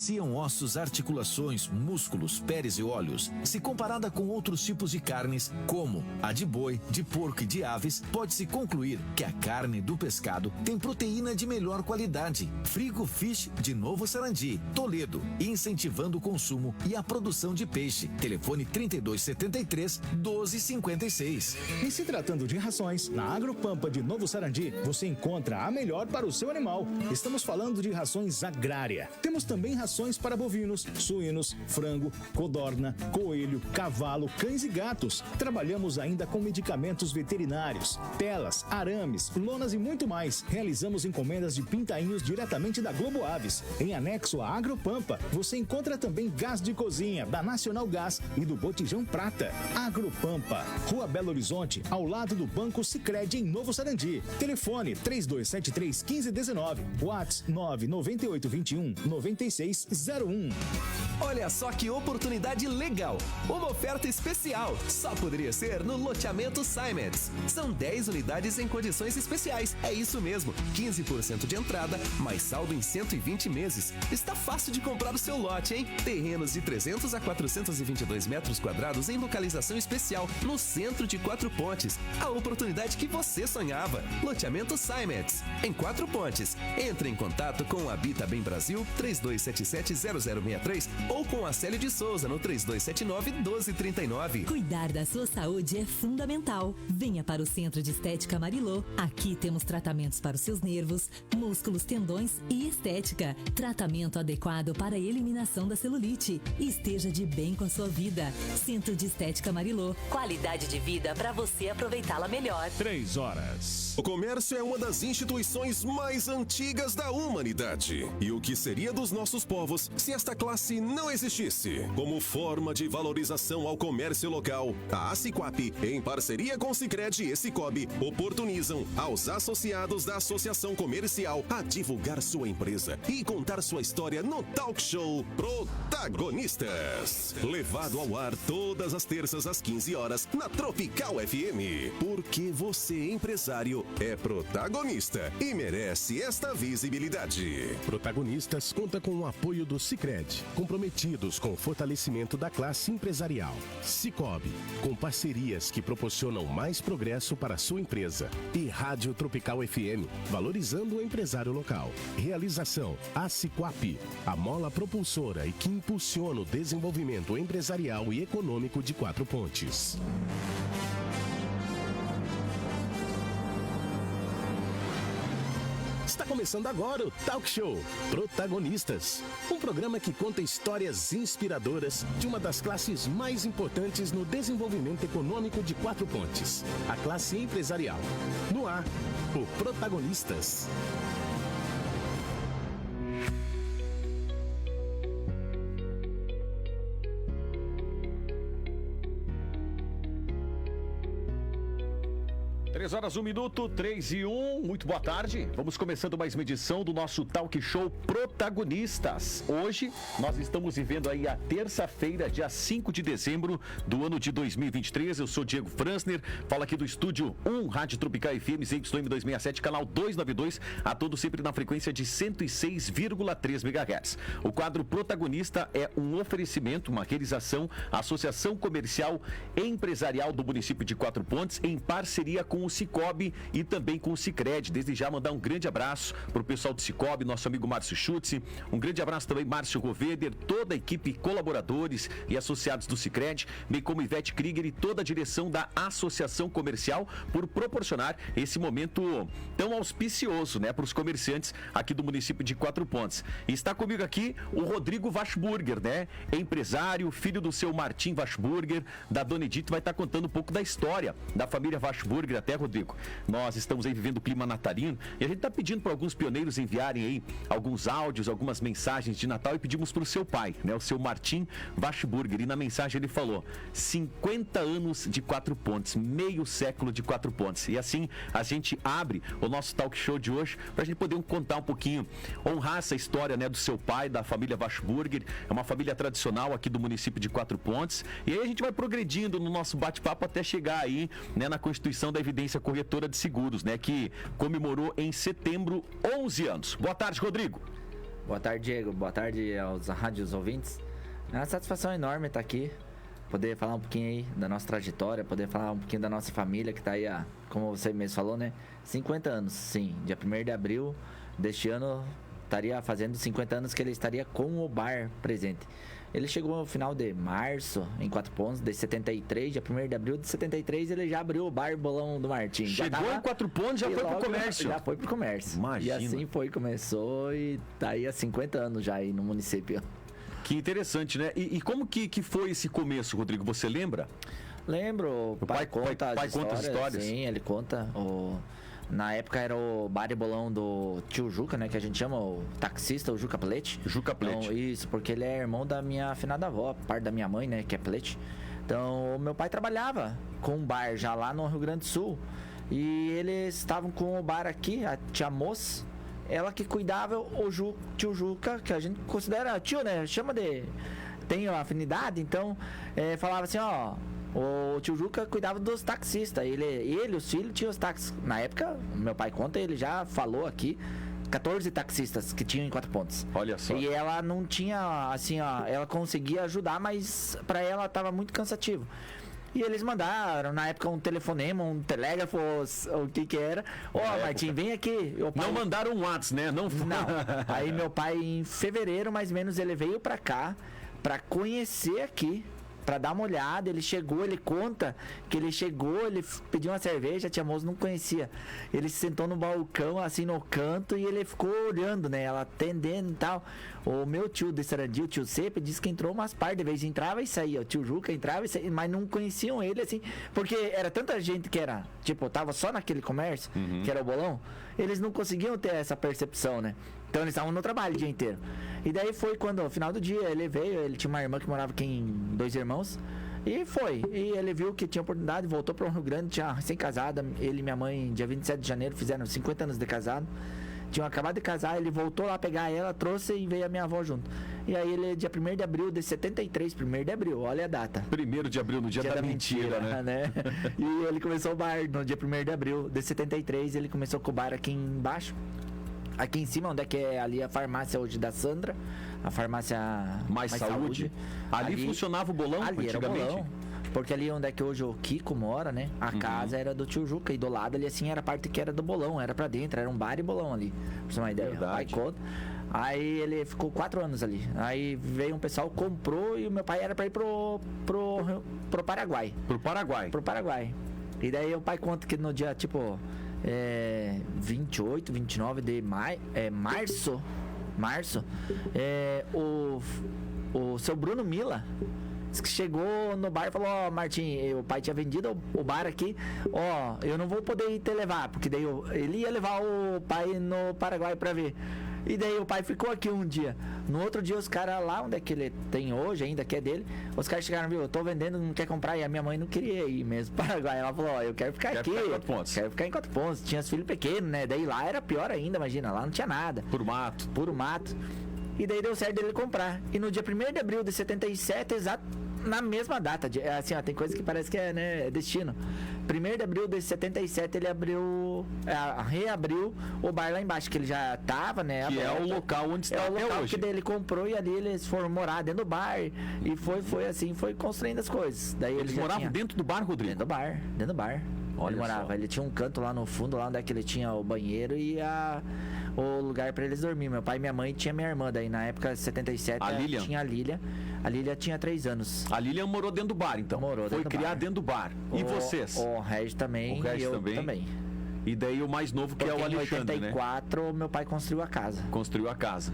Ciam ossos, articulações, músculos, peles e olhos. Se comparada com outros tipos de carnes, como a de boi, de porco e de aves, pode-se concluir que a carne do pescado tem proteína de melhor qualidade. Frigo Fish de Novo Sarandi, Toledo, incentivando o consumo e a produção de peixe. Telefone 3273-1256. E se tratando de rações, na Agropampa de Novo Sarandi, você encontra a melhor para o seu animal. Estamos falando de rações agrária. Temos também rações para bovinos, suínos, frango, codorna, coelho, cavalo, cães e gatos. Trabalhamos ainda com medicamentos veterinários, telas, arames, lonas e muito mais. Realizamos encomendas de pintainhos diretamente da Globo Aves. Em anexo à Agropampa, você encontra também gás de cozinha da Nacional Gás e do Botijão Prata. Agropampa, Rua Belo Horizonte, ao lado do Banco Sicredi em Novo Sarandi. Telefone 3273-1519, WhatsApp 99821-9601. Olha só que oportunidade legal! Uma oferta especial, só poderia ser no loteamento Simons. São 10 unidades em condições especiais. É isso mesmo, 15% de entrada, mais saldo em 120 meses. Está fácil de comprar o seu lote, hein? Terrenos de 300 a 422 metros quadrados em localização especial, no centro de Quatro Pontes. A oportunidade que você sonhava. Loteamento Simons, em Quatro Pontes. Entre em contato com a Habita Bem Brasil, 3277-0063 ou com a Célia de Souza no 3279-1239. Cuidar da sua saúde é fundamental. Venha para o Centro de Estética Marilô. Aqui temos tratamentos para os seus nervos, músculos, tendões e estética. Tratamento adequado para a eliminação da celulite. Esteja de bem com a sua vida. Centro de Estética Marilô. Qualidade de vida para você aproveitá-la melhor. 3 horas. O comércio é uma das instituições mais antigas da humanidade. E o que seria dos nossos povos se esta classe não existisse? Como forma de valorização ao comércio local, a Aciquap, em parceria com Sicredi e Cicobi, oportunizam aos associados da Associação Comercial a divulgar sua empresa e contar sua história no talk show Protagonistas. Levado ao ar todas as terças às 15 horas na Tropical FM. Porque você, empresário, é protagonista e merece esta visibilidade. Protagonistas conta com o apoio do Sicredi, comprometidos com o fortalecimento da classe empresarial. Cicobi, com parcerias que proporcionam mais progresso para a sua empresa. E Rádio Tropical FM, valorizando o empresário local. Realização Aciquap, a mola propulsora e que impulsiona o desenvolvimento empresarial e econômico de Quatro Pontes. Está começando agora o Talk Show Protagonistas, um programa que conta histórias inspiradoras de uma das classes mais importantes no desenvolvimento econômico de Quatro Pontes, a classe empresarial. No ar, o Protagonistas. Horas, 1 minuto, 3 e 1. Muito boa tarde. Vamos começando mais uma edição do nosso Talk Show Protagonistas. Hoje, nós estamos vivendo aí a terça-feira, dia 5 de dezembro do ano de 2023. Eu sou Diego Fransner, falo aqui do Estúdio 1, Rádio Tropical FM, ZYM 267, canal 292, a todos sempre na frequência de 106,3 MHz. O quadro Protagonista é um oferecimento, uma realização, Associação Comercial Empresarial do município de Quatro Pontes, em parceria com o Cicobi e também com o Sicredi. Desde já mandar um grande abraço para o pessoal do Cicobi, nosso amigo Márcio Schutz, um grande abraço também Márcio Roveder, toda a equipe, colaboradores e associados do Sicredi, bem como Ivete Krieger e toda a direção da Associação Comercial por proporcionar esse momento tão auspicioso, né, para os comerciantes aqui do município de Quatro Pontes. E está comigo aqui o Rodrigo Washburger, né, empresário, filho do seu Martim Washburger, da Dona Edith, vai estar contando um pouco da história da família Washburger. Até, Rodrigo, nós estamos aí vivendo o clima natalino e a gente está pedindo para alguns pioneiros enviarem aí alguns áudios, algumas mensagens de Natal e pedimos para o seu pai, né, o seu Martim Washburger, e na mensagem ele falou 50 anos de Quatro Pontes, meio século de Quatro Pontes. E assim a gente abre o nosso talk show de hoje para a gente poder contar um pouquinho, honrar essa história, né, do seu pai, da família Washburger. É uma família tradicional aqui do município de Quatro Pontes, e aí a gente vai progredindo no nosso bate-papo até chegar aí, né, na Constituição da Evidência Corretora de Seguros, né, que comemorou em setembro 11 anos. Boa tarde, Rodrigo. Boa tarde, Diego. Boa tarde aos rádios ouvintes. É uma satisfação enorme estar aqui. Poder falar um pouquinho aí da nossa trajetória, poder falar um pouquinho da nossa família que está aí, como você mesmo falou, né? 50 anos, sim. Dia 1º de abril deste ano estaria fazendo 50 anos que ele estaria com o bar presente. Ele chegou no final de março, em 4 Pontos, de 73, dia 1º de abril de 73, ele já abriu o bar Bolão do Martim. Chegou em 4 Pontos, já foi pro comércio. Já foi pro comércio. Imagina. E assim começou e tá aí há 50 anos já aí no município. Que interessante, né? E como que foi esse começo, Rodrigo? Você lembra? Lembro, o pai conta as histórias. Sim, ele conta. Na época era o bar e bolão do tio Juca, né? Que a gente chama o taxista, o Juca Plete. Juca Plete. Então, isso, porque ele é irmão da minha afinada avó, parte da minha mãe, né? Que é Plete. Então, o meu pai trabalhava com um bar já lá no Rio Grande do Sul. E eles estavam com o bar aqui, a tia Moça. Ela que cuidava o tio Juca, que a gente considera tio, né? Chama de... Tem afinidade, então... falava assim, ó... O tio Juca cuidava dos taxistas. Ele e os filhos tinham os táxis. Na época, meu pai conta, ele já falou aqui 14 taxistas que tinham em 4 Pontos. Olha só. E ela não tinha, assim, ó, ela conseguia ajudar, mas pra ela tava muito cansativo. E eles mandaram, na época, um telefonema, um telégrafo, o que era. Martim, vem aqui. Não mandaram um WhatsApp, né? Não. Aí meu pai, em fevereiro, mais ou menos, ele veio pra cá, pra conhecer aqui, pra dar uma olhada. Ele chegou, ele conta que ele chegou, ele pediu uma cerveja, a tia Moça não conhecia. Ele se sentou no balcão, assim, no canto, e ele ficou olhando, né? Ela atendendo e tal. O meu tio de Sarandi, o tio Cepe, disse que entrou umas par de vezes, entrava e saía. O tio Juca entrava e saía, mas não conheciam ele, assim, porque era tanta gente que era, tipo, tava só naquele comércio, que era o bolão, eles não conseguiam ter essa percepção, né? Então eles estavam no trabalho o dia inteiro. E daí foi quando, no final do dia, ele veio, ele tinha uma irmã que morava aqui em 2 irmãos, e foi. E ele viu que tinha oportunidade, voltou para o Rio Grande, tinha recém-casada, ele e minha mãe, dia 27 de janeiro, fizeram 50 anos de casado. Tinham acabado de casar, ele voltou lá pegar ela, trouxe e veio a minha avó junto. E aí ele, dia 1º de abril de 73, 1º de abril, olha a data. 1º de abril, no dia da mentira, né? E ele começou o bar no dia 1º de abril de 73, ele começou com o bar aqui embaixo. Aqui em cima, onde é que é ali a farmácia hoje da Sandra, a farmácia Mais Saúde. Ali funcionava o bolão ali antigamente? Era o bolão, porque ali onde é que hoje o Kiko mora, né? A casa era do tio Juca, e do lado ali assim era a parte que era do bolão, era pra dentro, era um bar e bolão ali, pra você ter uma ideia. Verdade. Aí ele ficou 4 anos ali. Aí veio um pessoal, comprou, e o meu pai era pra ir pro Paraguai. Pro Paraguai. E daí o pai conta que no dia, tipo... 28, 29 de março, o seu Bruno Mila disse que chegou no bar e falou: Martim, o pai tinha vendido o bar aqui, eu não vou poder ir te levar, porque daí ele ia levar o pai no Paraguai pra ver. E daí o pai ficou aqui um dia. No outro dia os caras lá, onde é que ele tem hoje ainda, que é dele, os caras chegaram, viu, eu tô vendendo, não quer comprar. E a minha mãe não queria ir mesmo para Paraguai. Ela falou, eu quero ficar aqui. Quero ficar em 4 Pontos. Tinha os filhos pequenos, né? Daí lá era pior ainda, imagina, lá não tinha nada. Puro mato. E daí deu certo dele comprar. E no dia 1º de abril de 77, exato, na mesma data, assim, tem coisa que parece que é destino. 1º de abril de 77 ele reabriu o bar lá embaixo, que ele já tava, né? Que é o local onde está até hoje. Que daí ele comprou e ali eles foram morar dentro do bar. E foi assim, foi construindo as coisas. Daí eles moravam dentro do bar, Rodrigo? Dentro do bar. Olha, ele morava. Ele tinha um canto lá no fundo, lá onde é que ele tinha o banheiro e o lugar pra eles dormir. Meu pai e minha mãe tinha minha irmã. Daí na época de 77 tinha a Lilian. A Lilian tinha 3 anos. A Lilian morou dentro do bar, então? Foi criada dentro do bar. E vocês? O Regis também. E eu também. E daí o mais novo, que é o Alexandre, em 84, meu pai construiu a casa.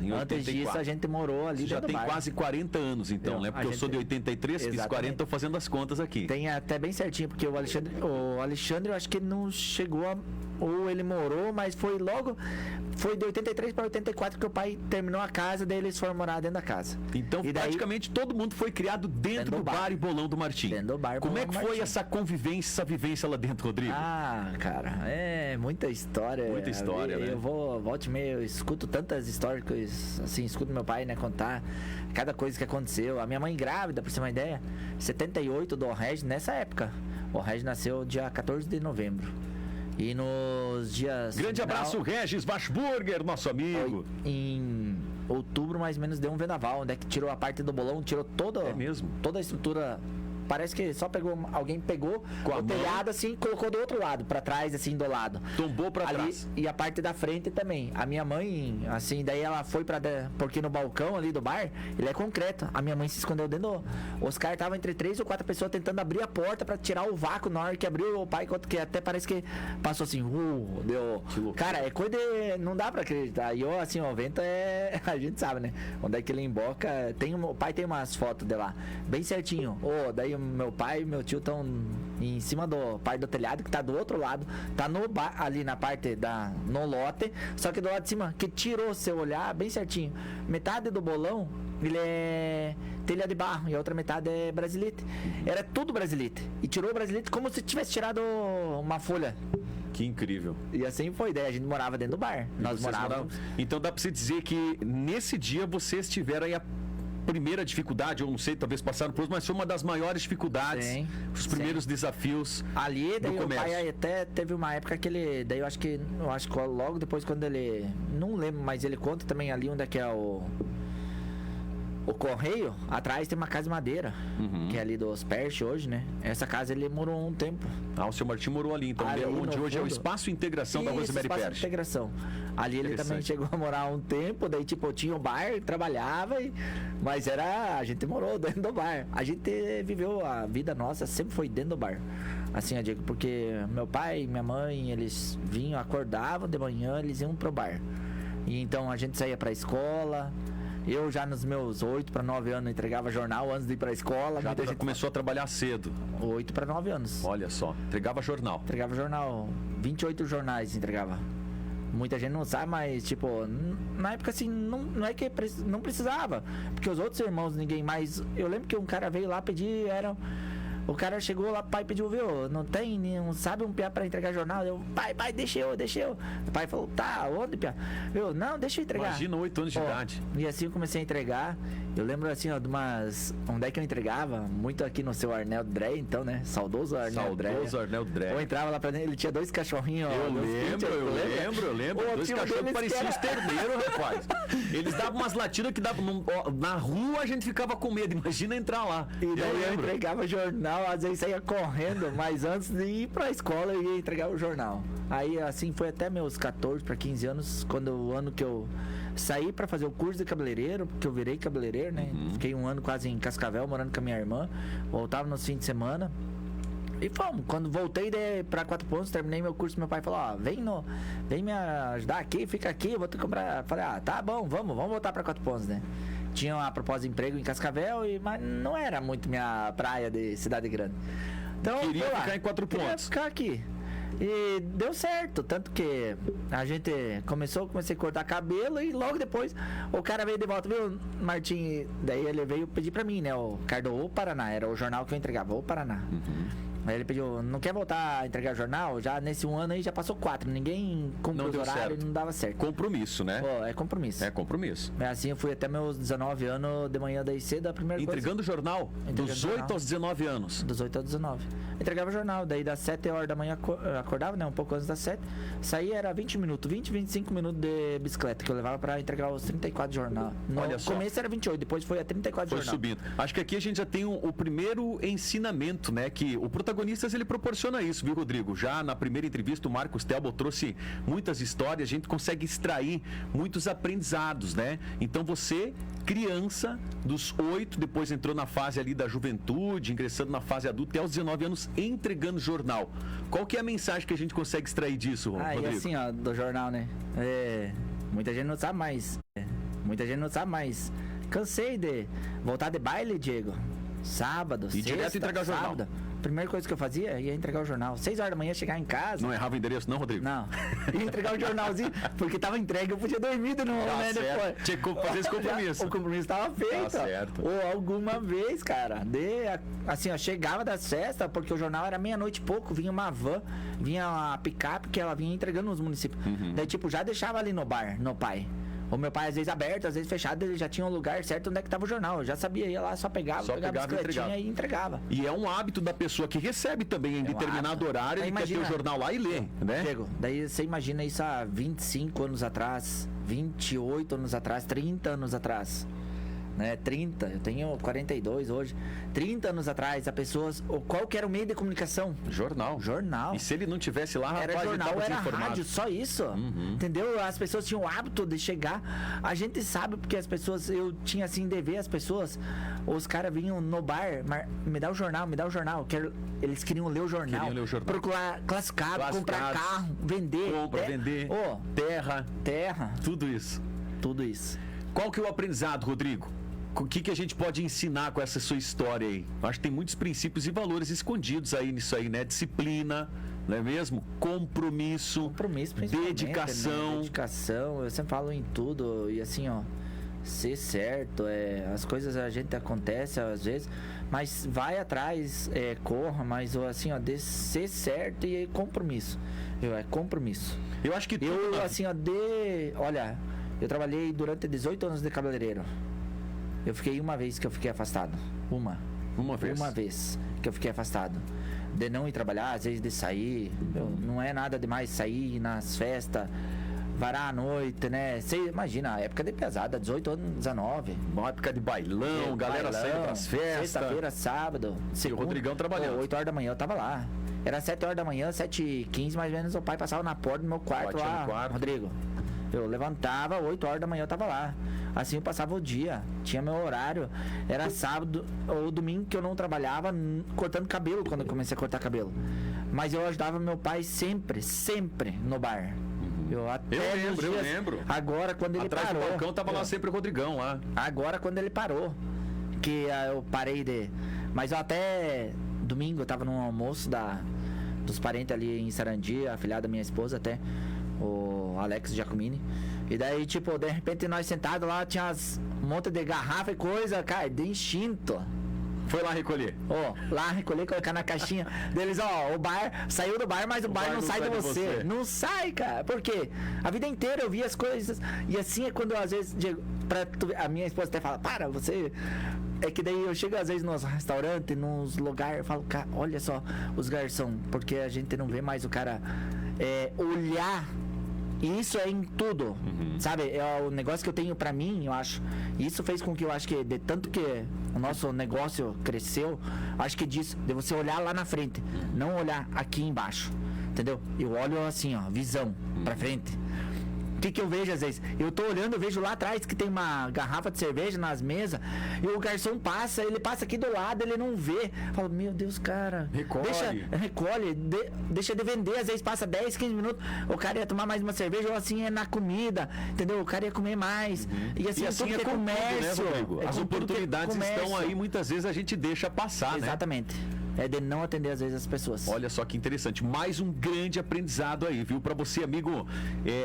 Em Antes 84. Disso, a gente morou ali já tem quase 40 anos, então, né? Porque eu sou de 83, Exatamente. Fiz 40, tô fazendo as contas aqui. Tem até bem certinho, porque o Alexandre, eu acho que ele não chegou a... Ou ele morou, mas foi de 83 para 84 que o pai terminou a casa, daí eles foram morar dentro da casa. Então, praticamente todo mundo foi criado dentro do bar e bolão do Martim. Dentro do bar. Como é que foi essa convivência, essa vivência lá dentro, Rodrigo? Cara, muita história. Muita história, né? Eu volta e meia, eu escuto tantas histórias, assim, escuto meu pai, né, contar cada coisa que aconteceu. A minha mãe grávida, pra você ter uma ideia, 78 do Regis, nessa época. O Regis nasceu dia 14 de novembro. E nos dias... Grande abraço, Regis Washburger, nosso amigo. Em outubro, mais ou menos, deu um vendaval, onde é que tirou a parte do bolão, tirou toda a estrutura. Parece que só alguém pegou o telhado assim e colocou do outro lado, pra trás, assim, do lado. Tombou pra trás. E a parte da frente também. A minha mãe, assim, daí ela foi porque no balcão ali do bar, ele é concreto. A minha mãe se escondeu dentro do... Os caras estavam entre 3 ou 4 pessoas tentando abrir a porta pra tirar o vácuo. Na hora que abriu, o pai, que até parece que passou assim, deu... Cara, é coisa de... Não dá pra acreditar. E eu, assim, o vento é... A gente sabe, né? Onde é que ele emboca. O pai tem umas fotos de lá, bem certinho. Daí meu pai e meu tio estão em cima do pai do telhado, que tá do outro lado, tá ali na parte no lote, só que do lado de cima, que tirou, se eu olhar bem certinho, metade do bolão, ele é telha de barro e a outra metade é brasilite. Era tudo brasilite. E tirou o brasilite como se tivesse tirado uma folha. Que incrível. E assim foi, daí a gente morava dentro do bar. Nós morávamos. Então dá pra você dizer que nesse dia vocês tiveram aí a primeira dificuldade, eu não sei, talvez passaram por isso, mas foi uma das maiores dificuldades, os primeiros desafios ali, daí do comércio. O pai até teve uma época que ele, daí eu acho que logo depois, quando ele, não lembro, mas ele conta também ali onde é que é o correio, atrás tem uma casa de madeira, que é ali dos Perche hoje, né? Essa casa ele morou um tempo. O seu Martim morou ali, então, onde hoje é o Espaço Integração da Rosemary Perche. Espaço Integração. Ali ele também chegou a morar um tempo, daí tipo, tinha um bar, trabalhava, mas a gente morou dentro do bar. A gente viveu a vida nossa, sempre foi dentro do bar. Assim, eu digo, porque meu pai e minha mãe, eles vinham, acordavam de manhã, eles iam pro bar. E então a gente saía pra escola. Eu já nos meus 8 para 9 anos entregava jornal antes de ir para a escola. Já começou a trabalhar cedo. 8 para 9 anos. Olha só, entregava jornal. Entregava jornal, 28 jornais entregava. Muita gente não sabe, mas tipo, na época assim, não é que não precisava. Porque os outros irmãos, ninguém mais... Eu lembro que um cara veio lá pedir, o cara chegou lá, pai pediu, viu, não sabe um piá pra entregar jornal? Eu, pai, deixa eu. O pai falou, tá, onde, piá? Eu, não, deixa eu entregar. Imagina 8 anos de idade. E assim eu comecei a entregar. Eu lembro assim, de onde é que eu entregava? Muito aqui no seu Arnel Drey, então, né? Saudoso Arnel Drey. Eu entrava lá pra dentro, ele tinha 2 cachorrinhos. Eu lembro. 2 cachorros que pareciam os terneiros, rapaz. Eles davam umas latidas que davam... Na rua a gente ficava com medo, imagina entrar lá. E daí eu entregava jornal. Às vezes saía correndo, mas antes de ir pra escola eu ia entregar o jornal. Aí assim foi até meus 14 para 15 anos, o ano que eu saí pra fazer o curso de cabeleireiro, porque eu virei cabeleireiro, né? Fiquei um ano quase em Cascavel, morando com a minha irmã. Voltava nos fins de semana. E fomos. Quando voltei pra 4 Pontos, terminei meu curso, meu pai falou, vem me ajudar aqui, fica aqui, eu vou te comprar. Falei, tá bom, vamos voltar pra 4 Pontos, né? Tinha uma proposta de emprego em Cascavel, mas não era muito minha praia de cidade grande. Então, queria ficar em 4 Pontos. Queria ficar aqui. E deu certo, tanto que a gente comecei a cortar cabelo e logo depois o cara veio de volta, viu, Martim? Daí ele veio pedir pra mim, né? O Cardo Paraná, era o jornal que eu entregava, o Paraná. Aí ele pediu, não quer voltar a entregar jornal? Já nesse um ano aí já passou 4, ninguém cumpriu os horários e não dava certo. Compromisso, né? É compromisso. É compromisso. É assim, eu fui até meus 19 anos de manhã daí cedo, a primeira entregando coisa... jornal? Dos 8 aos 19 anos? Dos 8 aos 19. Entregava jornal, daí das 7 horas da manhã acordava, né? Um pouco antes das 7. Saía era 20 minutos, 25 minutos de bicicleta que eu levava pra entregar os 34 jornal. Olha só. No começo era 28, depois foi a 34 foi jornal. Foi subindo. Acho que aqui a gente já tem o primeiro ensinamento, né? Que o Protagonistas, ele proporciona isso, viu, Rodrigo? Já na primeira entrevista, o Marcos Telbo trouxe muitas histórias, a gente consegue extrair muitos aprendizados, né? Então você, criança, dos 8, depois entrou na fase ali da juventude, ingressando na fase adulta, até aos 19 anos, entregando jornal. Qual que é a mensagem que a gente consegue extrair disso, Rodrigo? E assim, do jornal, né? Muita gente não sabe mais. Cansei de voltar de baile, Diego. Sábado, sexta, direto entregar sábado. Jornal. Primeira coisa que eu fazia, ia entregar o jornal. 6 horas da manhã, chegar em casa. Não errava o endereço não, Rodrigo? Não. Ia entregar o jornalzinho, porque tava entregue, eu podia dormir de novo, né? Depois. Tinha que fazer esse compromisso. O compromisso tava feito. Tá certo. Ou alguma vez, cara. Assim, ó, chegava das festas, porque o jornal era meia-noite e pouco, vinha uma van, vinha uma picape que ela vinha entregando nos municípios. Daí, tipo, já deixava ali no bar, no pai. O meu pai, às vezes aberto, às vezes fechado, ele já tinha um lugar certo onde é que tava o jornal. Eu já sabia, ia lá, só pegava a bicicletinha e entregava. E é um hábito da pessoa que recebe também em determinado horário, ele quer ter o jornal lá e lê, né? Diego, daí você imagina isso há 25 anos atrás, 28 anos atrás, 30 anos atrás. Né, 30, eu tenho 42 hoje. 30 anos atrás, a pessoas, qual que era o meio de comunicação? Jornal. Jornal. E se ele não tivesse lá, era rapaz, jornal, era rádio, só isso. Entendeu? As pessoas tinham o hábito de chegar. A gente sabe porque as pessoas, eu tinha assim de ver as pessoas, os caras vinham no bar, me dá o jornal, me dá o jornal. Eles queriam ler o jornal. Procurar classificado, comprar carro, vender. Vender. Terra. Tudo isso. Qual que é o aprendizado, Rodrigo? O que a gente pode ensinar com essa sua história aí? Acho que tem muitos princípios e valores escondidos aí nisso aí, né? Disciplina, não é mesmo? Compromisso, dedicação. Né? Dedicação, eu sempre falo em tudo. E assim, ó, ser certo, as coisas a gente acontece às vezes, mas vai atrás, corra, mas assim, ó, de ser certo e compromisso. Compromisso. Eu acho que assim, ó, olha, eu trabalhei durante 18 anos de cabeleireiro. Eu fiquei uma vez que eu fiquei afastado. Uma vez que eu fiquei afastado. De não ir trabalhar, às vezes de sair. Não é nada demais sair nas festas, varar à noite, né? Você imagina, a época de pesada, 18 anos, 19. Uma época de bailão, galera saindo pras festas. Sexta-feira, sábado. E o Rodrigão trabalhando. 8 horas da manhã eu tava lá. Era 7 horas da manhã, 7h15 mais ou menos, o pai passava na porta do meu quarto lá. Rodrigo. Eu levantava, 8 horas da manhã eu tava lá. Assim eu passava o dia. Tinha meu horário. Era sábado ou domingo que eu não trabalhava cortando cabelo quando eu comecei a cortar cabelo. Mas eu ajudava meu pai sempre no bar. Eu lembro. Agora quando ele parou. Atrás do balcão tava lá sempre o Rodrigão lá. Agora quando ele parou. Que eu parei de... Mas eu até domingo eu tava num almoço dos parentes ali em Sarandi, a filhada da minha esposa até. O Alex Giacomini. E daí, tipo, de repente nós sentados lá, tinha um monte de garrafa e coisa, cara, de instinto. Foi lá recolher? Lá recolher, colocar na caixinha deles, o bar saiu do bar, mas o bar não sai de você. Não sai, cara. Por quê? A vida inteira eu vi as coisas. E assim é quando eu, às vezes, a minha esposa até fala, você... É que daí eu chego às vezes nos restaurantes, nos lugares, eu falo, cara, olha só os garçons, porque a gente não vê mais o cara olhar. E isso é em tudo, sabe? É o negócio que eu tenho pra mim, eu acho. E isso fez com que eu acho que, de tanto que o nosso negócio cresceu, acho que disso, de você olhar lá na frente, não olhar aqui embaixo, entendeu? Eu olho assim, ó, visão pra frente. O que eu vejo às vezes? Eu tô olhando, eu vejo lá atrás que tem uma garrafa de cerveja nas mesas e o garçom passa, ele passa aqui do lado, ele não vê. Fala, meu Deus, cara. Recolhe, deixa de vender, às vezes passa 10, 15 minutos, o cara ia tomar mais uma cerveja ou assim é na comida, entendeu? O cara ia comer mais. E assim é comércio. Né, Rodrigo? As oportunidades estão aí, muitas vezes a gente deixa passar, Exatamente. É de não atender às vezes as pessoas. Olha só que interessante, mais um grande aprendizado aí, viu? Pra você, amigo,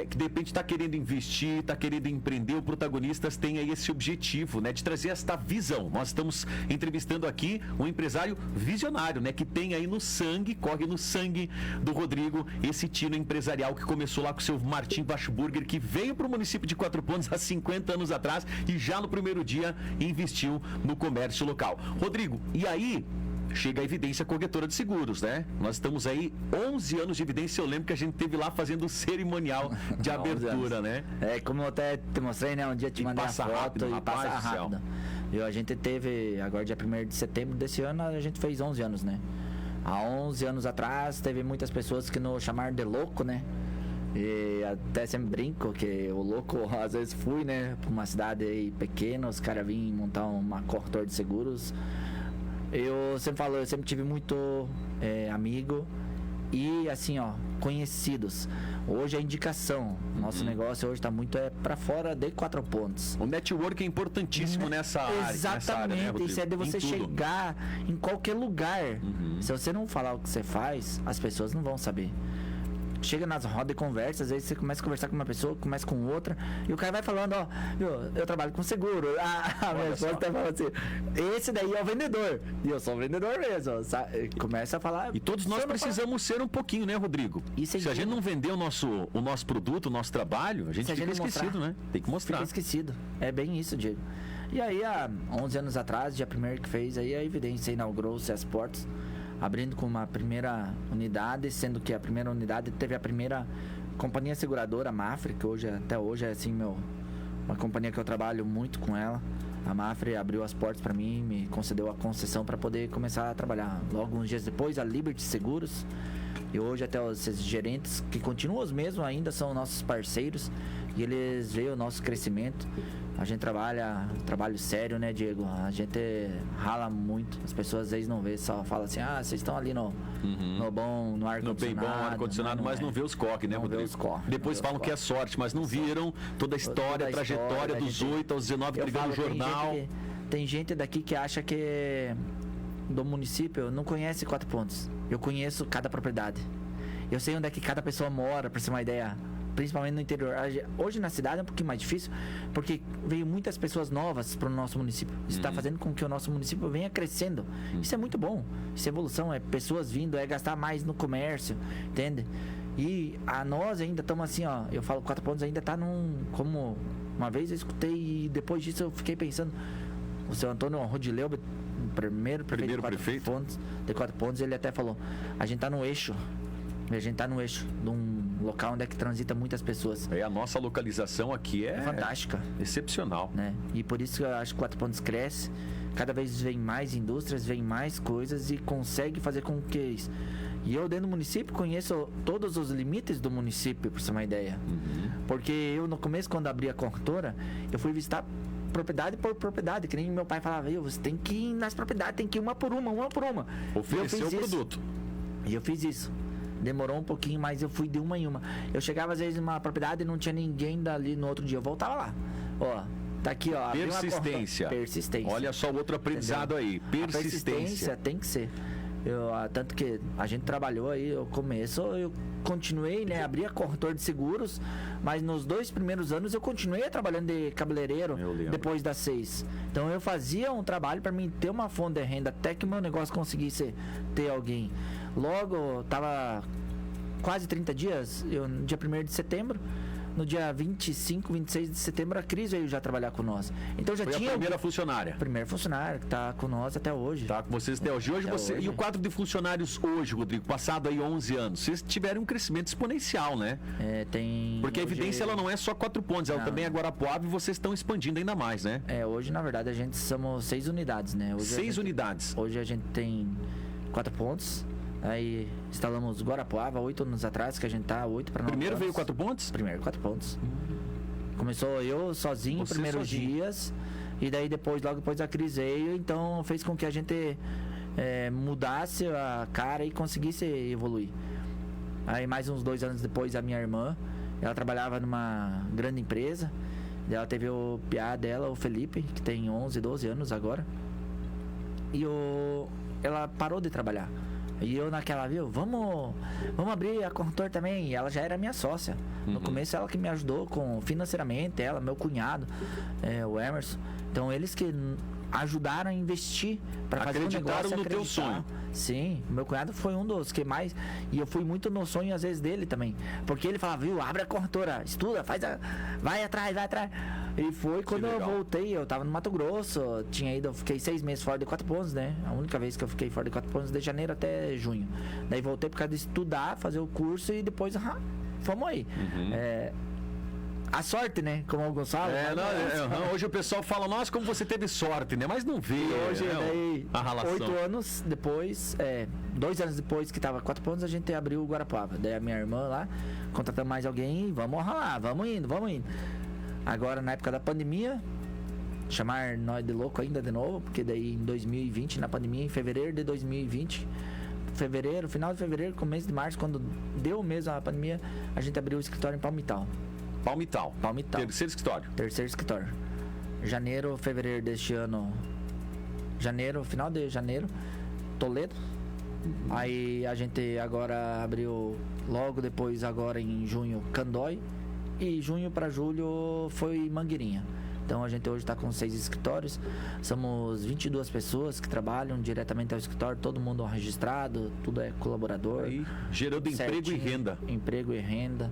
que de repente tá querendo investir, tá querendo empreender, o Protagonistas tem aí esse objetivo, né? De trazer esta visão. Nós estamos entrevistando aqui um empresário visionário, né? Que tem aí no sangue, corre no sangue do Rodrigo, esse tino empresarial que começou lá com o seu Martim Wachburger, que veio pro município de Quatro Pontos há 50 anos atrás e já no primeiro dia investiu no comércio local. Rodrigo, e aí... chega a Evidência Corretora de Seguros, né? Nós estamos aí 11 anos de Evidência. Eu lembro que a gente teve lá fazendo o cerimonial de abertura, né? Como eu até te mostrei, né? Um dia te mandei a foto e passa rápido. A gente teve, agora dia 1º de setembro desse ano, a gente fez 11 anos, né? Há 11 anos atrás, teve muitas pessoas que nos chamaram de louco, né? E até sempre brinco que o louco, às vezes fui, né? Pra uma cidade aí pequena, os caras vinham montar uma corretora de seguros. Eu sempre tive muito amigo e assim, ó, conhecidos. Hoje a indicação, nosso negócio hoje tá muito pra fora de Quatro Pontos. O network é importantíssimo nessa área. Exatamente, né, isso é de você chegar em qualquer lugar. Se você não falar o que você faz, as pessoas não vão saber. chega nas rodas de conversa, às vezes você começa a conversar com uma pessoa, começa com outra, e o cara vai falando, ó, eu trabalho com seguro. A minha esposa até fala assim, esse daí é o vendedor. E eu sou o vendedor mesmo, sabe? Começa a falar. E todos nós precisamos ser um pouquinho, né, Rodrigo? Se a gente não vender o nosso produto, o nosso trabalho, a gente fica esquecido, né? Tem que mostrar. Fica esquecido. É bem isso, Diego. E aí, há 11 anos atrás, dia 1º que fez, aí a Evidência inaugurou-se as portas, abrindo com uma primeira unidade, sendo que a primeira unidade teve a primeira companhia seguradora, a Mafre, que até hoje é assim, uma companhia que eu trabalho muito com ela. A Mafre abriu as portas para mim, me concedeu a concessão para poder começar a trabalhar. Logo, uns dias depois, a Liberty Seguros. E hoje até os gerentes, que continuam os mesmos ainda, são nossos parceiros. E eles veem o nosso crescimento. A gente trabalho sério, né, Diego? A gente rala muito. As pessoas às vezes não vê, só falam assim, vocês estão ali no ar-condicionado. No bem bom, ar-condicionado, mas não vê os coques, né, Rodrigo? Depois falam que é sorte, mas não viram toda a história, a trajetória dos 8 aos 19 brigando no jornal. Tem gente daqui que acha que do município não conhece 4 Pontos. Eu conheço cada propriedade. Eu sei onde é que cada pessoa mora, pra ter uma ideia. Principalmente no interior. Hoje na cidade é um pouquinho mais difícil, porque veio muitas pessoas novas para o nosso município. Isso está fazendo com que o nosso município venha crescendo. Isso é muito bom. Isso é evolução, é pessoas vindo, é gastar mais no comércio, entende? E nós ainda estamos assim, ó. Eu falo 4 Pontos ainda está como uma vez eu escutei e depois disso eu fiquei pensando. O seu Antônio Rodileu, primeiro prefeito de 4 Pontos, ele até falou: a gente está no eixo. A gente tá no eixo de um local onde é que transita muitas pessoas. A nossa localização aqui é fantástica. Excepcional. Né? E por isso que eu acho que 4 Pontos cresce. Cada vez vem mais indústrias, vem mais coisas e consegue fazer com que isso. E eu dentro do município conheço todos os limites do município, pra você ter uma ideia. Porque eu no começo, quando abri a corretora, eu fui visitar propriedade por propriedade, que nem meu pai falava, você tem que ir nas propriedades, tem que ir uma por uma. Oferecer o produto. E eu fiz isso. Demorou um pouquinho, mas eu fui de uma em uma. Eu chegava às vezes numa propriedade e não tinha ninguém dali no outro dia. Eu voltava lá. Ó, tá aqui, ó. Persistência. Olha só o outro aprendizado aí. Persistência tem que ser. Tanto que a gente trabalhou aí, eu continuei, né? Abri a corretora de seguros, mas nos 2 primeiros anos eu continuei trabalhando de cabeleireiro depois das 6. Então eu fazia um trabalho para mim ter uma fonte de renda até que o meu negócio conseguisse ter alguém. Logo, tava quase 30 dias, no dia 1º de setembro, no dia 25, 26 de setembro, a Cris veio já trabalhar com nós. Então já tinha a primeira funcionária. Primeira funcionária, que tá com nós até hoje. Tá com vocês até hoje. E o quadro de funcionários hoje, Rodrigo, passado aí 11 anos, vocês tiveram um crescimento exponencial, né? Tem... Porque a Evidência, ela não é só 4 Pontos, ela também é Guarapuava e vocês estão expandindo ainda mais, né? Hoje, na verdade, a gente somos 6 unidades, né? Hoje 6 unidades. Hoje a gente tem 4 Pontos. Aí instalamos Guarapuava 8 anos atrás, que a gente tá 8 para 9 Primeiro anos. Veio 4 Pontos? Primeiro 4 Pontos. Começou eu sozinho, primeiros dias. E daí logo depois a Cris veio. Então fez com que a gente mudasse a cara e conseguisse evoluir. Aí mais uns 2 anos depois a minha irmã, ela trabalhava numa grande empresa. Ela teve o piá dela, o Felipe, que tem 11, 12 anos agora. E ela parou de trabalhar. E eu naquela, vamos abrir a corretora também. E ela já era minha sócia. No começo ela que me ajudou financeiramente, ela, meu cunhado, o Emerson. Então eles que ajudaram a investir para fazer um negócio. No teu sonho. Sim, meu cunhado foi um dos que mais. E eu fui muito no sonho às vezes dele também. Porque ele falava, abre a corretora, estuda, vai atrás. E foi quando eu voltei, eu tava no Mato Grosso, fiquei 6 meses fora de 4 Pontos, né? A única vez que eu fiquei fora de 4 Pontos de janeiro até junho. Daí voltei por causa de estudar, fazer o curso e depois, fomos aí. A sorte, né? Como alguns falam. Hoje o pessoal fala, nossa, como você teve sorte, né? Mas não veio. Hoje, daí, a ralação. 8 anos depois, 2 anos depois que tava 4 Pontos, a gente abriu o Guarapuava. Daí a minha irmã lá, contratamos mais alguém, vamos ralar, vamos indo. Agora, na época da pandemia, chamar nós de louco ainda de novo, porque daí em 2020, na pandemia, em fevereiro de 2020, final de fevereiro, começo de março, quando deu mesmo a pandemia, a gente abriu o escritório em Palmital. Terceiro escritório. Janeiro, fevereiro deste ano. Final de janeiro, Toledo. Aí a gente agora abriu logo depois, agora em junho, Candói. E junho para julho foi Mangueirinha. Então a gente hoje está com 6 escritórios. Somos 22 pessoas que trabalham diretamente ao escritório. Todo mundo registrado, tudo é colaborador. Aí, gerando emprego e renda. Emprego e renda.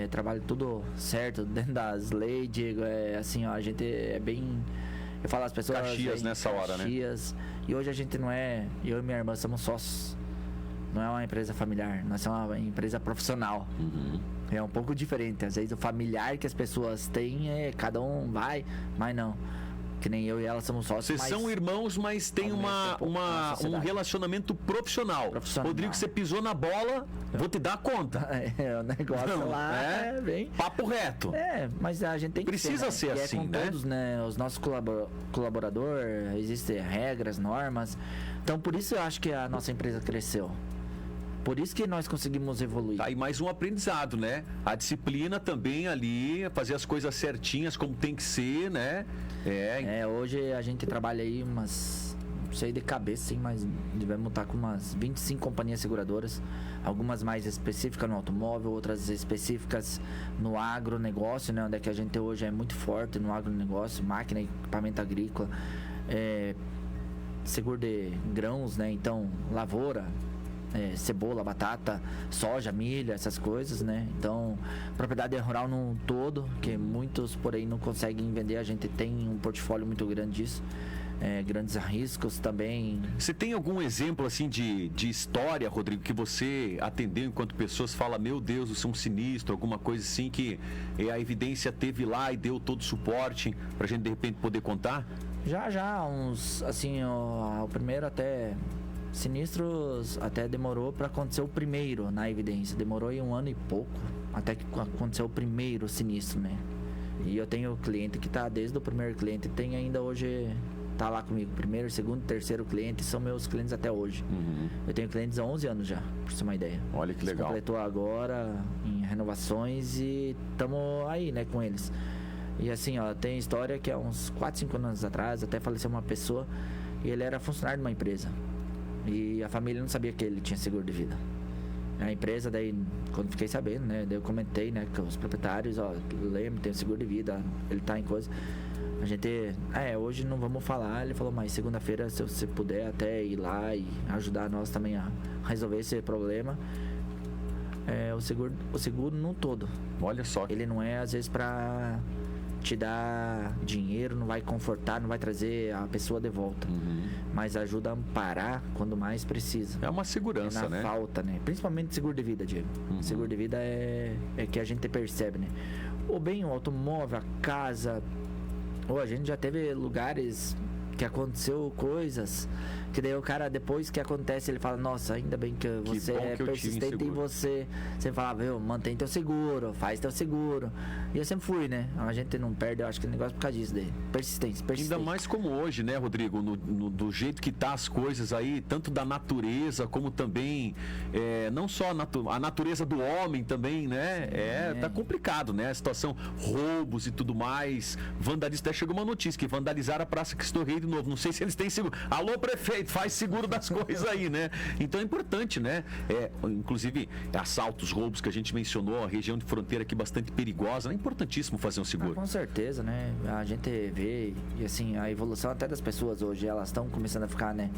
Trabalho tudo certo, dentro das leis, Diego. Assim, ó, a gente é bem... Eu falo às pessoas... Caxias nessa hora, né? Caxias. E hoje a gente não é... Eu e minha irmã somos sócios. Não é uma empresa familiar. Nós somos uma empresa profissional. É um pouco diferente. Às vezes o familiar que as pessoas têm, cada um vai, mas não. Que nem eu e ela somos sócios. Vocês são irmãos, mas tem um relacionamento profissional. Rodrigo, você pisou na bola, vou te dar conta. O negócio lá é bem... Papo reto. Mas a gente tem que Precisa ser né? assim, com né? todos, né? Os nossos colaboradores, existem regras, normas. Então, por isso eu acho que a nossa empresa cresceu. Por isso que nós conseguimos evoluir. Aí mais um aprendizado, né? A disciplina também ali, fazer as coisas certinhas como tem que ser, né? Hoje a gente trabalha aí umas... Não sei de cabeça, sim, mas devemos estar com umas 25 companhias seguradoras. Algumas mais específicas no automóvel, outras específicas no agronegócio, né? Onde é que a gente hoje é muito forte no agronegócio, máquina, equipamento agrícola, seguro de grãos, né? Então, lavoura, cebola, batata, soja, milho, essas coisas, né? Então, propriedade rural no todo, que muitos, porém, não conseguem vender. A gente tem um portfólio muito grande disso. Grandes riscos também. Você tem algum exemplo, assim, de história, Rodrigo, que você atendeu enquanto pessoas fala, meu Deus, isso é um sinistro, alguma coisa assim que a evidência teve lá e deu todo o suporte pra gente, de repente, poder contar? Já, uns, assim, o primeiro até... Sinistros até demorou para acontecer o primeiro na evidência. Demorou aí 1 ano e pouco até que aconteceu o primeiro sinistro, né? E eu tenho cliente que tá desde o primeiro cliente, tem ainda hoje, tá lá comigo. Primeiro, segundo, terceiro cliente são meus clientes até hoje. Eu tenho clientes há 11 anos já, pra você ter uma ideia. Olha que legal. Completou agora em renovações e estamos aí, né, com eles. E assim, ó, tem história que há uns 4, 5 anos atrás até faleceu uma pessoa e ele era funcionário de uma empresa. E a família não sabia que ele tinha seguro de vida. A empresa, daí, quando fiquei sabendo, né? Daí eu comentei, né? Com os proprietários, lembro, tem um seguro de vida, ele tá em coisa. A gente, hoje não vamos falar. Ele falou, mas segunda-feira, se você puder até ir lá e ajudar nós também a resolver esse problema. O seguro no todo. Olha só. Ele não é, às vezes, pra te dar dinheiro, não vai confortar, não vai trazer a pessoa de volta. Mas ajuda a amparar quando mais precisa. É uma segurança, né? Falta, né? Principalmente seguro de vida, Diego. Seguro de vida é que a gente percebe, né? Ou bem o automóvel, a casa. Ou a gente já teve lugares que aconteceu coisas que daí o cara, depois que acontece, ele fala, nossa, ainda bem que você é persistente e você fala, mantém teu seguro, faz teu seguro. E eu sempre fui, né? A gente não perde, eu acho que o negócio por causa disso daí. Persistência. Ainda mais como hoje, né, Rodrigo? Do jeito que tá as coisas aí, tanto da natureza, como também, não só a natureza do homem também, né? Tá complicado, né? A situação, roubos e tudo mais, vandalismo. Até chegou uma notícia que vandalizaram a Praça Cristo Rei de novo. Não sei se eles têm seguro. Alô, prefeito, faz seguro das coisas aí, né? Então é importante, né? Inclusive, assaltos, roubos que a gente mencionou, a região de fronteira aqui bastante perigosa, é importantíssimo fazer um seguro. Com certeza, né? A gente vê, e assim, a evolução até das pessoas hoje, elas estão começando a ficar, né?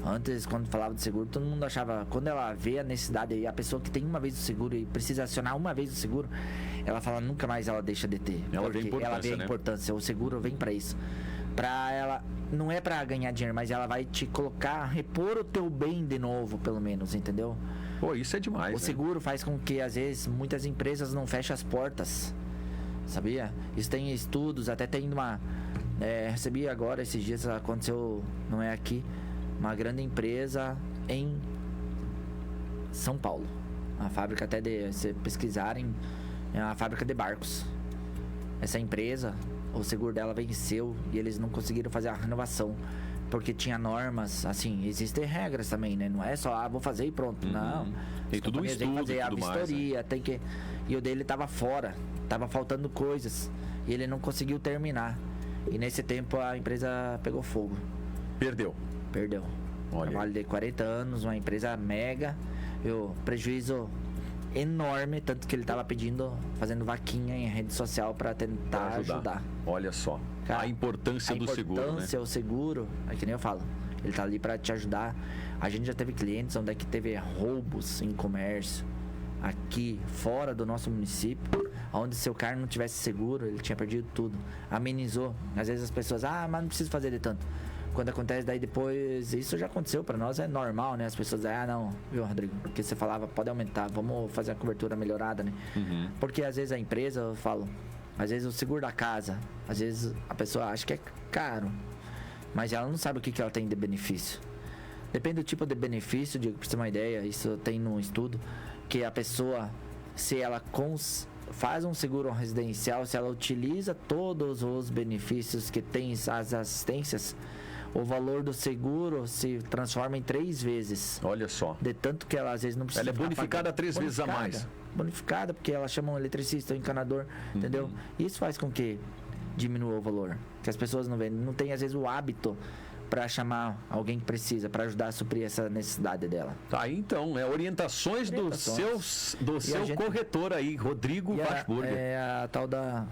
Antes, quando falava de seguro, todo mundo achava, quando ela vê a necessidade, a pessoa que tem uma vez o seguro e precisa acionar uma vez o seguro, ela fala, nunca mais ela deixa de ter. Ela vê a importância, o seguro vem pra isso. Pra ela, não é pra ganhar dinheiro, mas ela vai te colocar, repor o teu bem de novo, pelo menos, entendeu? Pô, isso é demais, O seguro faz com que, às vezes, muitas empresas não fechem as portas, sabia? Isso tem estudos, até tem uma... recebi agora, esses dias aconteceu, não é aqui, uma grande empresa em São Paulo. A fábrica, até se pesquisarem, é uma fábrica de barcos. Essa empresa... O seguro dela venceu e eles não conseguiram fazer a renovação. Porque tinha normas, assim, existem regras também, né? Não é só, vou fazer e pronto. Não. Tem tudo um estudo, tem que fazer a vistoria, mais, tem que... E o dele tava fora, tava faltando coisas. E ele não conseguiu terminar. E nesse tempo a empresa pegou fogo. Perdeu. Olha. Trabalho de 40 anos, uma empresa mega. Prejuízo enorme, tanto que ele tava fazendo vaquinha em rede social para tentar ajudar. Olha só, Cara, a importância do seguro, né? A importância, o seguro, é que nem eu falo, ele tá ali para te ajudar. A gente já teve clientes onde é que teve roubos em comércio, aqui, fora do nosso município, onde se o cara não tivesse seguro, ele tinha perdido tudo. Amenizou. Às vezes as pessoas, mas não precisa fazer de tanto. Quando acontece daí depois, isso já aconteceu pra nós, é normal, né? As pessoas dizem, não, viu, Rodrigo? Porque você falava, pode aumentar, vamos fazer a cobertura melhorada, né? Porque às vezes a empresa, eu falo, às vezes o seguro da casa, às vezes a pessoa acha que é caro, mas ela não sabe o que ela tem de benefício. Depende do tipo de benefício, Diego, pra você ter uma ideia, isso tem num estudo, que a pessoa, se ela faz um seguro residencial, se ela utiliza todos os benefícios que tem as assistências, o valor do seguro se transforma em 3 vezes. Olha só. De tanto que ela às vezes não precisa. Ela é bonificada 3 vezes a mais. Bonificada, porque ela chama um eletricista, um encanador, entendeu? Isso faz com que diminua o valor. Que as pessoas não têm às vezes o hábito para chamar alguém que precisa, para ajudar a suprir essa necessidade dela. Tá aí então, orientações do seu corretor aí, Rodrigo Washburger. É a tal da...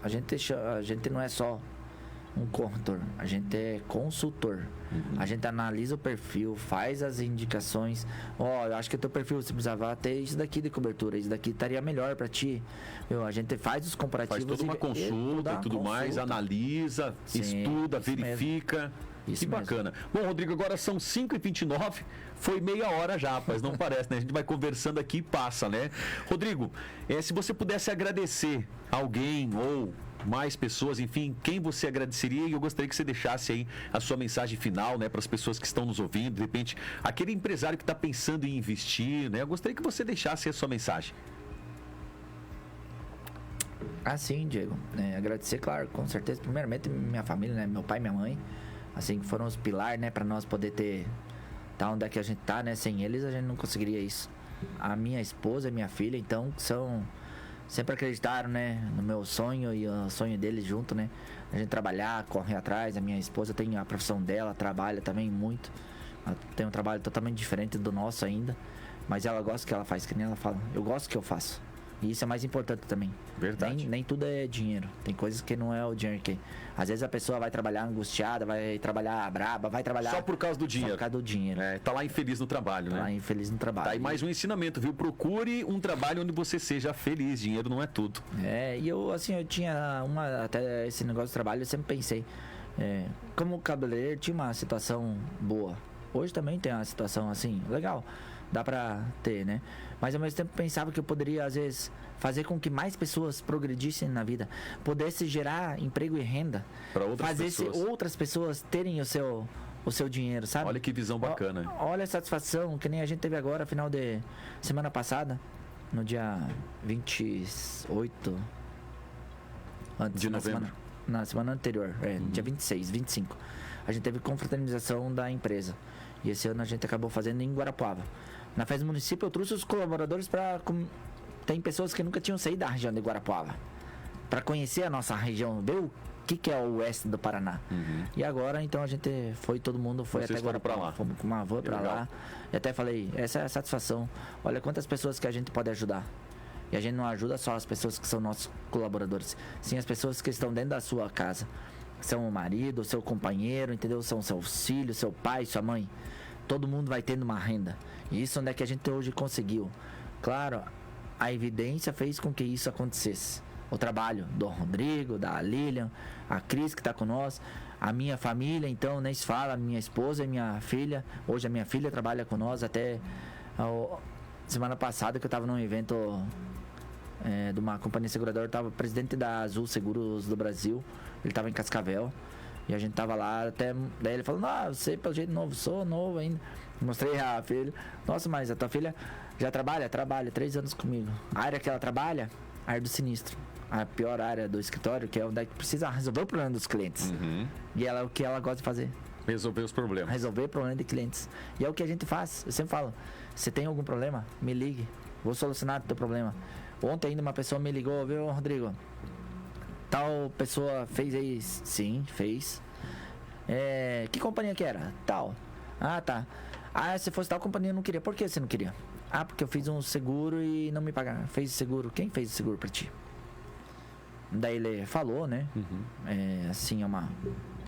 A gente não é só um corretor, a gente é consultor. A gente analisa o perfil, faz as indicações. Eu acho que o teu perfil você precisava ter isso daqui de cobertura, isso daqui estaria melhor para ti. A gente faz os comparativos. Faz toda uma consulta e tudo mais, analisa, estuda, verifica. Isso que bacana. Bom, Rodrigo, agora são 5h29, foi meia hora já, rapaz, não parece, né? A gente vai conversando aqui e passa, né? Rodrigo, se você pudesse agradecer alguém ou mais pessoas, enfim, quem você agradeceria, e eu gostaria que você deixasse aí a sua mensagem final, né, para as pessoas que estão nos ouvindo, de repente, aquele empresário que está pensando em investir, né? Eu gostaria que você deixasse a sua mensagem. Sim, Diego. Agradecer, claro, com certeza, primeiramente minha família, né, meu pai e minha mãe, assim, que foram os pilares, né, para nós poder tá onde é que a gente tá, né? Sem eles a gente não conseguiria isso. A minha esposa e minha filha, então, sempre acreditaram, né, no meu sonho e o sonho deles junto, né? A gente trabalhar, correr atrás. A minha esposa tem a profissão dela, trabalha também muito. Ela tem um trabalho totalmente diferente do nosso ainda, mas ela gosta do que ela faz, que nem ela fala. Eu gosto do que eu faço. E isso é mais importante também. Verdade. Nem tudo é dinheiro. Tem coisas que não é o dinheiro que... Às vezes a pessoa vai trabalhar angustiada, vai trabalhar braba, vai trabalhar... Só por causa do dinheiro. Só por causa do dinheiro. Tá lá infeliz no trabalho, né? Tá lá infeliz no trabalho. Tá aí mais um ensinamento, viu? Procure um trabalho onde você seja feliz. Dinheiro não é tudo. E eu tinha até esse negócio de trabalho, eu sempre pensei... como cabeleireiro, tinha uma situação boa. Hoje também tem uma situação assim, legal. Dá pra ter, né? Mas ao mesmo tempo pensava que eu poderia, às vezes, fazer com que mais pessoas progredissem na vida. Pudesse gerar emprego e renda. Para outras pessoas. Outras pessoas terem o seu dinheiro, sabe? Olha que visão bacana. Olha a satisfação que nem a gente teve agora, final de semana passada, no dia 28 de novembro. Na semana anterior, dia 26, 25. A gente teve confraternização da empresa. E esse ano a gente acabou fazendo em Guarapuava. Na festa do município eu trouxe os colaboradores tem pessoas que nunca tinham saído da região de Guarapuava, para conhecer a nossa região, ver o que é o oeste do Paraná. E agora então a gente todo mundo foi até Guarapuava, fomos com uma van para lá. E até falei, essa é a satisfação. Olha quantas pessoas que a gente pode ajudar. E a gente não ajuda só as pessoas que são nossos colaboradores, sim as pessoas que estão dentro da sua casa. São o marido, seu companheiro, entendeu? São seus filhos, seu pai, sua mãe. Todo mundo vai tendo uma renda. E isso onde é que a gente hoje conseguiu. Claro, a evidência fez com que isso acontecesse. O trabalho do Rodrigo, da Lilian, a Cris que está com nós, a minha família, então, nem se fala, minha esposa e minha filha. Hoje a minha filha trabalha com nós até semana passada que eu estava num evento de uma companhia seguradora, eu estava presidente da Azul Seguros do Brasil. Ele estava em Cascavel e a gente tava lá até. Daí ele falou: você pelo jeito novo, sou novo ainda. Mostrei a filha. Nossa, mas a tua filha já trabalha? Trabalha 3 anos comigo. A área que ela trabalha, a área do sinistro. A pior área do escritório, que é onde precisa resolver o problema dos clientes. E ela é o que ela gosta de fazer. Resolver os problemas. Resolver o problema de clientes. E é o que a gente faz. Eu sempre falo: se tem algum problema, me ligue. Vou solucionar o teu problema. Ontem ainda uma pessoa me ligou, viu, Rodrigo? Tal pessoa fez aí. Sim, fez. Que companhia que era? Tal. Ah, tá. Ah, se fosse tal companhia eu não queria. Por que você não queria? Ah, porque eu fiz um seguro e não me pagaram. Fez o seguro. Quem fez o seguro pra ti? Daí ele falou, né? Assim, é uma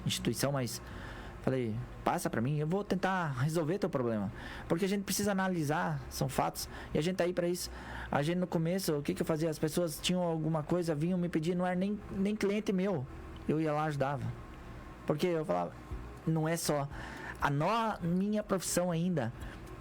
instituição, mas... Falei, passa pra mim, eu vou tentar resolver teu problema. Porque a gente precisa analisar, são fatos. E a gente tá aí pra isso. A gente no começo, o que eu fazia? As pessoas tinham alguma coisa, vinham me pedir, não era nem cliente meu. Eu ia lá, ajudava. Porque eu falava, não é só... minha profissão ainda,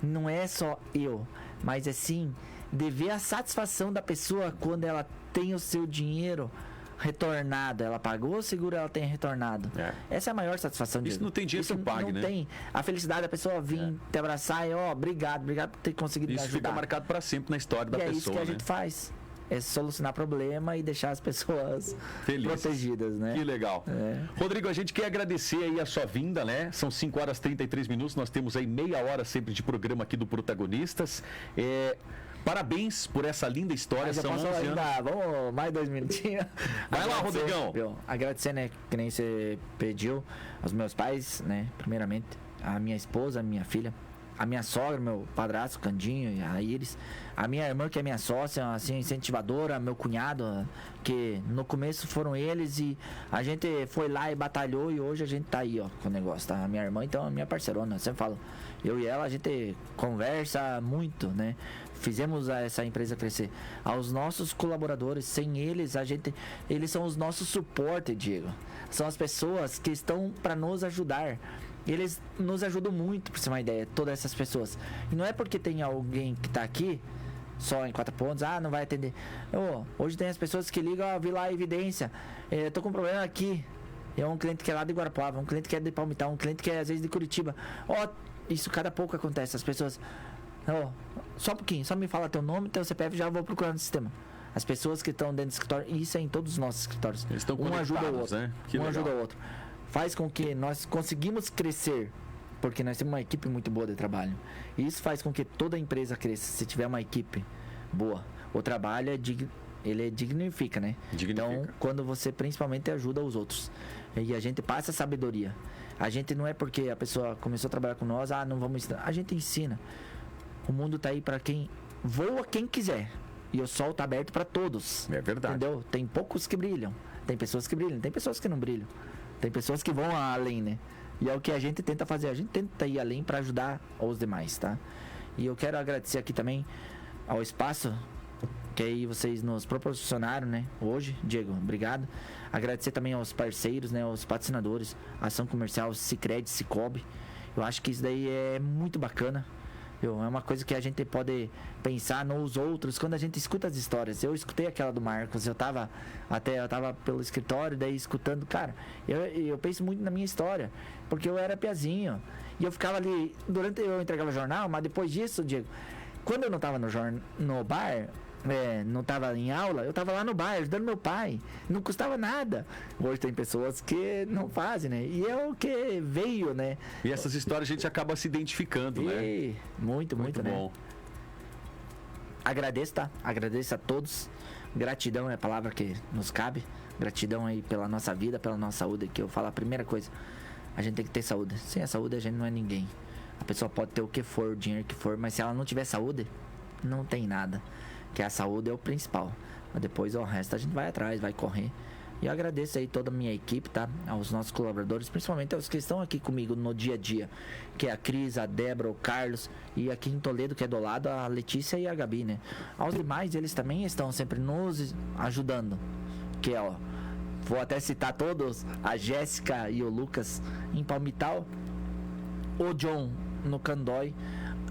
não é só eu. Mas é sim, de ver a satisfação da pessoa quando ela tem o seu dinheiro retornado, ela pagou o seguro, ela tem retornado. Essa é a maior satisfação disso. Isso não tem dinheiro que pague, né? Não tem. A felicidade da pessoa vir te abraçar e, obrigado por ter conseguido me ajudar. Isso fica marcado para sempre na história da pessoa, é isso que a gente faz. É solucionar problema e deixar as pessoas felizes, protegidas, né? Que legal. Rodrigo, a gente quer agradecer aí a sua vinda, né? São 5 horas e 33 minutos, nós temos aí meia hora sempre de programa aqui do Protagonistas. Parabéns por essa linda história. São 11 anos. Vamos mais 2 minutinhos. Vai lá, Rodrigão. Agradecer, né? Que nem você pediu aos meus pais, né? Primeiramente, a minha esposa, a minha filha, a minha sogra, meu padrasto, Candinho, a Iris, a minha irmã, que é minha sócia, assim, incentivadora, meu cunhado, que no começo foram eles e a gente foi lá e batalhou e hoje a gente tá aí, com o negócio, tá? A minha irmã, então, é minha parceirona, eu sempre falo, eu e ela, a gente conversa muito, né? Fizemos essa empresa crescer. Aos nossos colaboradores, sem eles, eles são os nossos suporte, Diego. São as pessoas que estão para nos ajudar. Eles nos ajudam muito, pra você ter uma ideia, todas essas pessoas. E não é porque tem alguém que tá aqui, só em 4 pontos, não vai atender. Hoje tem as pessoas que ligam, vi lá a evidência, tô com um problema aqui. É um cliente que é lá de Guarapuava, um cliente que é de Palmital, um cliente que é às vezes de Curitiba. Isso cada pouco acontece, as pessoas... só um pouquinho, só me fala teu nome, teu CPF, já vou procurar no sistema. As pessoas que estão dentro do escritório, e isso é em todos os nossos escritórios. Eles estão um ajuda o outro, né? Ajuda o outro. Faz com que nós conseguimos crescer, porque nós temos uma equipe muito boa de trabalho. E isso faz com que toda a empresa cresça, se tiver uma equipe boa. O trabalho ele dignifica, né? Então, quando você principalmente ajuda os outros. E a gente passa sabedoria. A gente não é porque a pessoa começou a trabalhar com nós, não vamos ensinar. A gente ensina. O mundo tá aí para quem voa, quem quiser. E o sol tá aberto para todos. É verdade. Entendeu? Tem poucos que brilham. Tem pessoas que brilham, tem pessoas que não brilham. Tem pessoas que vão além, né? E é o que a gente tenta fazer. A gente tenta ir além para ajudar os demais, tá? E eu quero agradecer aqui também ao espaço que aí vocês nos proporcionaram, né? Hoje, Diego, obrigado. Agradecer também aos parceiros, né? Aos patrocinadores, Ação Comercial, Sicredi, Cicobi. Eu acho que isso daí é muito bacana. É uma coisa que a gente pode pensar nos outros quando a gente escuta as histórias. Eu escutei aquela do Marcos, eu tava pelo escritório, daí escutando, cara, eu penso muito na minha história, porque eu era piazinho, e eu ficava ali, eu entregava jornal, mas depois disso, Diego, quando eu não tava no bar, não tava em aula, eu tava lá no bar ajudando meu pai, não custava nada. Hoje tem pessoas que não fazem, né? E é o que veio, né? E essas histórias a gente acaba se identificando, né? Muito bom. Né? Agradeço, tá? Agradeço a todos. Gratidão é a palavra que nos cabe. Gratidão aí pela nossa vida, pela nossa saúde, que eu falo a primeira coisa. A gente tem que ter saúde. Sem a saúde a gente não é ninguém. A pessoa pode ter o que for, o dinheiro que for, mas se ela não tiver saúde, não tem nada. Que a saúde é o principal. Mas depois o resto a gente vai atrás, vai correr. E eu agradeço aí toda a minha equipe, tá? Aos nossos colaboradores, principalmente aos que estão aqui comigo no dia a dia. Que é a Cris, a Débora, o Carlos. E aqui em Toledo, que é do lado, a Letícia e a Gabi, né? Aos demais, eles também estão sempre nos ajudando. Que é, vou até citar todos. A Jéssica e o Lucas em Palmital. O John no Candói.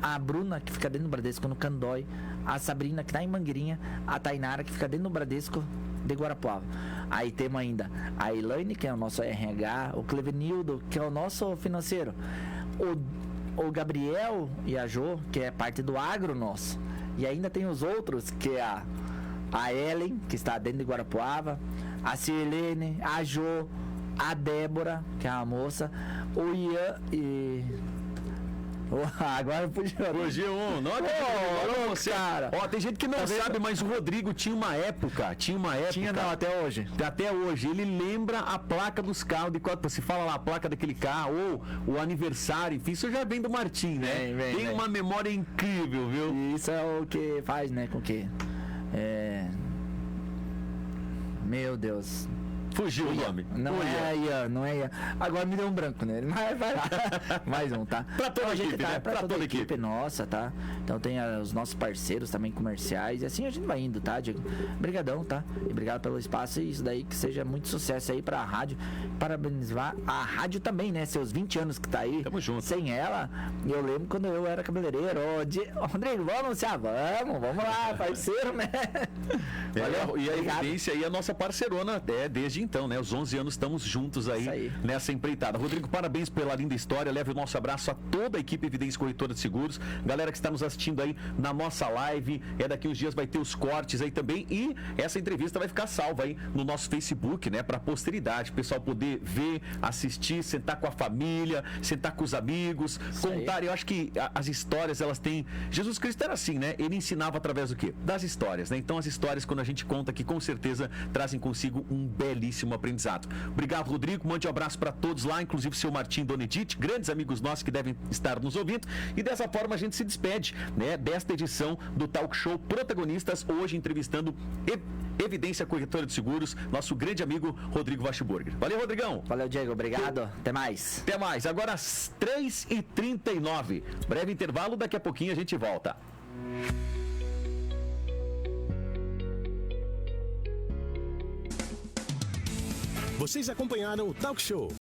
A Bruna, que fica dentro do Bradesco, no Candói. A Sabrina, que tá em Mangueirinha. A Tainara, que fica dentro do Bradesco de Guarapuava. Aí temos ainda a Elaine, que é o nosso RH. O Clevenildo, que é o nosso financeiro. O Gabriel e a Jo, que é parte do agro nosso. E ainda tem os outros, que é a Ellen, que está dentro de Guarapuava. A Cirlene, a Jo, a Débora, que é a moça. O Ian e Agora fugiu. Fugiu um. Não acredito. Você, cara. Ó, tem gente que não sabe, mas o Rodrigo tinha uma época. Tinha não, até hoje. Até hoje. Ele lembra a placa dos carros. De quando você fala lá a placa daquele carro, ou o aniversário, enfim, isso já vem do Martim, né? Tem uma memória incrível, viu? E isso é o que faz, né, com que... Meu Deus. Fugiu o nome. Não é Ian. Agora me deu um branco nele, mas vai lá. Mais um, tá? Pra toda a equipe, tá, né? Pra toda a equipe nossa, tá? Então tem os nossos parceiros também comerciais. E assim a gente vai indo, tá, Diego? Obrigadão, tá? E obrigado pelo espaço. E isso daí que seja muito sucesso aí pra rádio. Parabenizar a rádio também, né? Seus 20 anos que tá aí. Tamo junto. Sem ela, eu lembro quando eu era cabeleireiro. Rodrigo, vamos anunciar? Vamos lá, parceiro, né? Valeu. E a Evidência aí é a nossa parceirona desde então, né? Os 11 anos estamos juntos aí nessa empreitada. Rodrigo, parabéns pela linda história. Leve o nosso abraço a toda a equipe Evidência Corretora de Seguros. Galera que está nos assistindo aí na nossa live. Daqui uns dias vai ter os cortes aí também. E essa entrevista vai ficar salva aí no nosso Facebook, né? Pra posteridade. O pessoal poder ver, assistir, sentar com a família, sentar com os amigos, contar. Eu acho que as histórias, elas têm... Jesus Cristo era assim, né? Ele ensinava através do quê? Das histórias, né? Então as histórias, quando a gente conta aqui, com certeza trazem consigo um belíssimo aprendizado. Obrigado, Rodrigo. Mande um abraço para todos lá, inclusive o seu Martim e Dona Edith, grandes amigos nossos que devem estar nos ouvindo. E dessa forma a gente se despede, né, desta edição do Talk Show Protagonistas, hoje entrevistando Evidência Corretora de Seguros, nosso grande amigo Rodrigo Washburger. Valeu, Rodrigão. Valeu, Diego. Obrigado. Até mais. Até mais. Agora às 3h39. Breve intervalo, daqui a pouquinho a gente volta. Vocês acompanharam o Talk Show